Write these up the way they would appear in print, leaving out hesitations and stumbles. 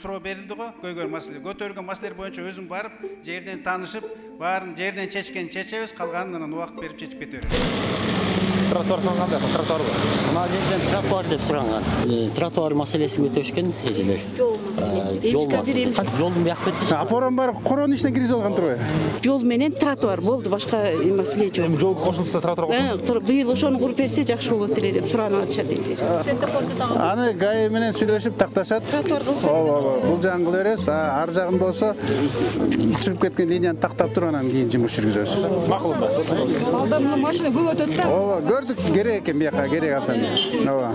Суроо берилди го, көйгөр маселе, көтөргөн маселелер боюнча өзүң барып, жерден таанышып, баарын жерден чечкен чечебиз, калганын анан убакыт берип чечип кете беребиз. Тротуар кандай, тротуар бар. Мына жерден тротуар деп суранган. Тротуар маселесин көтөрүшкөн эжелер. Жол маселеси. Жолдун бияк бети. Апорон бар, коронун ичине киргизип алган турбайбы? Жол менен тротуар болду, башка маселе жок. Эми жол кошулса тротуар. Быйыл ошону куруп берсе жакшы болот эле деп суранып атышат элдер. Аны ГАИ менен сүйлөшүп такташат. Тротуар кылса. Ооба, бул жагын кыла беребиз. Ар жагын болсо чыгып кеткен линияны тактап туруп анан кийин жумуш жүргүзөбүз. Макулбу? Алдамда машина көп өтөт да. Ооба, көрдүк, керек экен бияка, керек автомобиль. Ооба.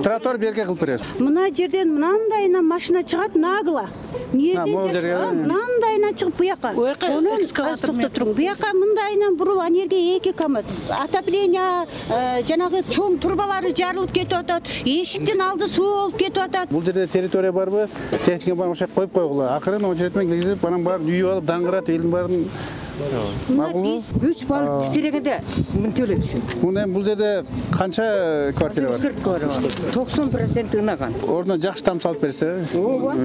Тротуар берке кылып беребиз. Мына жерден мынандайына машина чыгат нагла. Могул жерге. Мынандайына чыгып буяка. Онун токтоп туруң. Буяка мындайынан бурул, ан жерге 2 камат. Отопление, жанагы чоң турбалары жарылып кетип атат. Эшиктин алды суу болуп кетип атат. Бул жерде территория барбы? Техника бар, ошо коюп койгула. Акырын очеретмен киргизип, анан баарын үйүп алып даңгырат, элдин баарын макулбу? 3 балык титерегенде мын төлөт үчүн. Бул жерде канча квартира бар? 4 квартира. 90% ынаган. Ордуна жакшы там салып берсе. Ооба.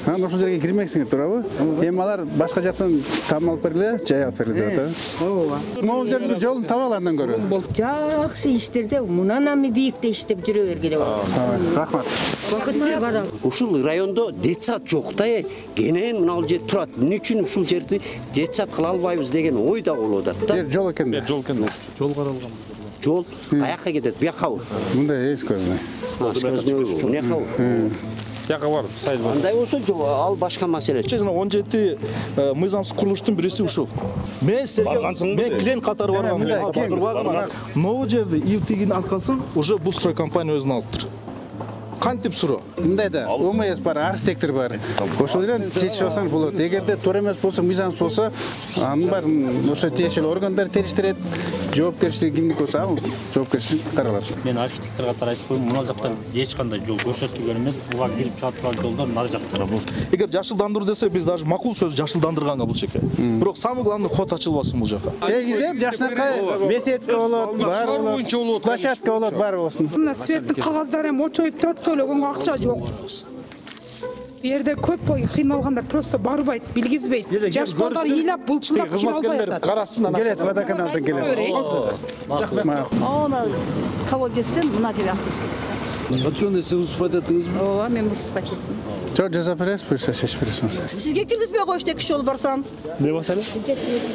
Анан ошол жерге кирмексиңер, туурабы? Эми алар башка жактан там алып бергиле, жай алып бергиле деп атат. Ооба. Могул жерде жолун таба ал андан көрө. Жакшы иштерде мунан ами бийикте иштеп жүрө бергиле болот. Рахмат. Ушул райондо детсад жок да, кенен мына жер турат. Эмне үчүн ушул жерди детсад кыла албайбыз деген ой да болуп атат да. Жол экен. Жол экен. Жол каралган. Жол каяка кетет? Буякабы? Мындай эскөзүнө. Эскөзүнө мунакабы? Жака бар, сайыл бар. Андай болсо ал башка маселе. 17 мыйзамсыз курулуштун бириси ушул. Мен клиент катары баргам. Могул жерде ИВТгин аркасын уже бул строй компания өзүнө алыптыр. Кантип суроо? Мындай да, ОМС бар, архитектор бар. Ошол жерден чечип алсаң болот. Эгерде туура эмес болсо, мыйзамсыз болсо, анын баарын ошо тиешелүү органдар териштирет. Жоопкерчилиги кимдики болсо, ал жоопкерчилик каралат. Мен архитектор катары айтып коем, мына жактан эч кандай жол көрсөтүлгөн эмес. Буга кирип чыгып турган жолдор нары жактара бул. Эгер жашылдандыруу десе, биз даже макул сөз жашылдандырганга бул чеке. Бирок самый главный ход ачылбасын бул жака. Тегиздеп жакшынакай беседка болот, бар болот, площадка болот, бар болсун. Мына светтик кагаздары эми очоюп турат, төлөгөнгө акча жок. Жерде көп кой кыйналгандар просто барбайт, билгизбейт. Жаш балдар ыйлап, булчылап кире албай атат. Карасынан Келет, водоканалдан келет. Аны кого десем, мына жерге алып. Өткөндө сиз уступать эттиңизби? Ооба, мен уступать эттим. Жок, жазап бересиз, буюрса чечип бересиз. Сизге киргизбей коюшту 2 жол барсам. не маселе?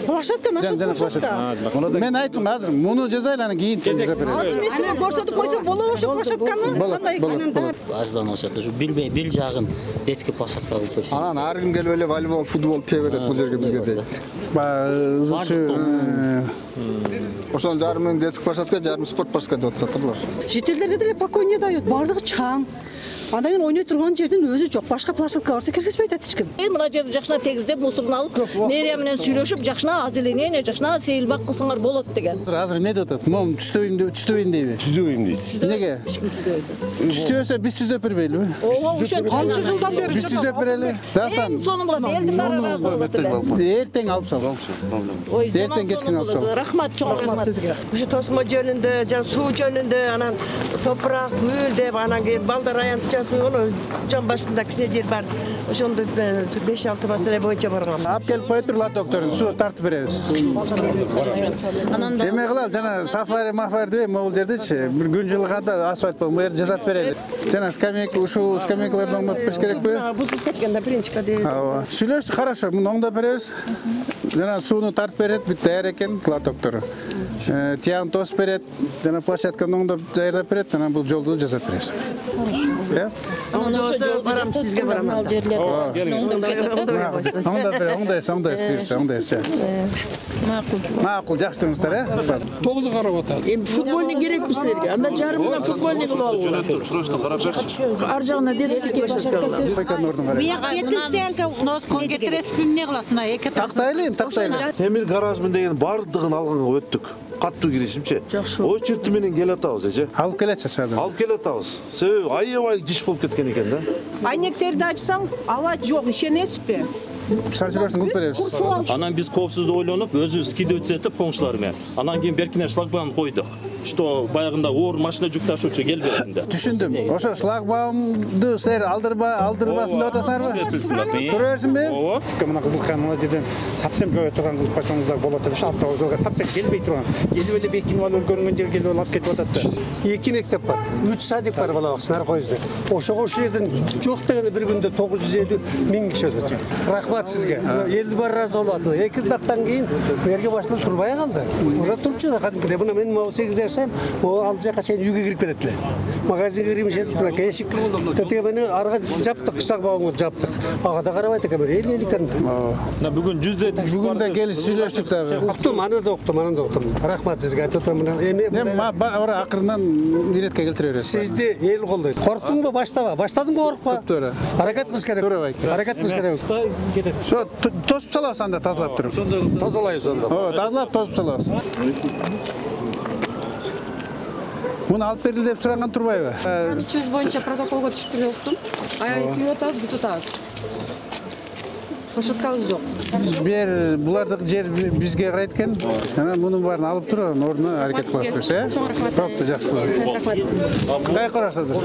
Площадка наша площадка. Мен айттым азыр, муну жазайлы, анан кийин жазап беребиз. Азыр мен сизге көрсөтүп койсом болобу ошо площадканы? Кандай? Арзан болот. Ушу билбей, бил жагын детский площадка кылып берсең. Анан ар ким келип эле волейбол, футбол тээ берет бул жерге бизге дейт. Ошонун жарымын детский площадка, жарымы спорт площадка деп атышат булар. Жителерге деле покойнее дают. Бардыгы чаң. Андан кийин ойной турган жердин өзү жок. Башка площадка барса киргизбейт эч ким. Мына жерди жакшына тегиздеп, мусорун алып, мэрия менен сүйлөшүп, жакшына озеленение, жакшына сейилбак кылсаңар болот деген. Азыр эмне деп атат? Мом түздөбөйм дейби? Түздөбөйм дейт. Неге? Түздөбөсө биз түздөп бербейлиби? Ооба, ошон канча жылдан бери Биз түздөп берели. Дасан. сону болот, элдин баары ыраазы болот эле. Эртең алып сал. Эртең кечкине алып сал. Рахмат, чоң рахмат. Ушу тосмо жөнүндө, жана суу жөнүндө, анан топурак, гүл деп, анан кийин балдар аянтчасы, ону жон башында кичине жер бар. Ошондо 5-6 маселе боюнча баргам. Алып келип коюп тур лотокторун, суу тартып беребиз. Эме кылалы, жана сафари, дебей, могул жердечи, бир күн жылганда асфальт болуп, бу жерди жасатып берели. Жана скамейка, ушул скамейкаларды оңдоп бериш керекпи? Бузулуп кеткенде принципке дейт. Ооба. Сүйлөштүк, хорошо, муну оңдоп беребиз. Жана сууну тартып берет, бүт даяр экен лотоктору. Тиягын тосуп берет, жана площадканы оңдоп даярдап берет, анан бул жолду жасап беребиз. Хорошо. Анан ошо барам, сизге барам. Оңдайсыз. Макул, жакшы туруңуздар, э? 9 карап атат. Эми футбольный керекпи силерге? Анда жарымдан футбольный кылып алгыла. Срочно карап берчи. Ар жагына детский площадка. Буяк эки стоянка. Носкон кетиресиз, эмне кыласың? Эки тактайлы. Темир гаражмын деген бардыгын алганга өттүк. Каттуу киришимчи. Очерти менен келе атабыз, эже. Алып келечи шаарды. Алып келе атабыз. Себеби аябай жиш болуп кеткен экен да. Айнектерди ачсаң, аба жок, ишенесизби? Сарчылашын кылып беребиз. Анан биз коопсуздук ойлонуп, өзүбүз скидывать этип коңшулар менен. Анан кийин беркине шлагбаум койдук. что баягында оор машина жүк ташуучу келбесин деп. Түшүндүм. Ошо шлагбаумду силер алдырбасын деп атасыңарбы? Тура берсинби? Ооба. Мына кызылкан мына жерден совсем көбөй турган кылып койсоңуздар болот деп автовокзалга совсем келбей турган. Келип эле бекинип алып өлгөргөн жерге келип алып кетип атат да. 2 мектеп бар, 3 садик бар бала бакчасы Наркөздө. Ошого жерден жок дегенде бир күндө 950 000 киши өтөт. Рахмат сизге. Элди бар разы болот. 2 садактан кийин берге башынан турбай калды. Ура турчу да кадимде. Мына мен 18 жашайм, ал жака чейин үйгө кирип берет эле. Магазинге киришет, мына эшик. Тетеге мени арга жаптык, шлагбаумду жаптык. Ага да карабайт экен, эл кандай. Мына бүгүн 100 Бүгүн да келип сүйлөштүк дагы. Уктум, аны да уктум. Рахмат сизге. Ора акырынан иретке келтире бересиз. Сизди эл колдойт. Корктуңбу, баштаба? Баштадыңбы, коркпа? Туура. Аракет кылыш керек. Аракет кылыш керек. Ошо тосуп салабыз анда тазалап туруп. тазалайбыз анда. Тазалап тосуп салабыз. Муну алып берди деп суранган турбайбы? 300 боюнча протоколго түштү деп уктум. Үй атабыз, бүт атабыз. Площадкабыз жок. Булардык жер бизге карайт экен. Анан мунун баарын алып туруп, ордуна аракет кыласыз, э? Болупту, жакшы. Кай караш азыр?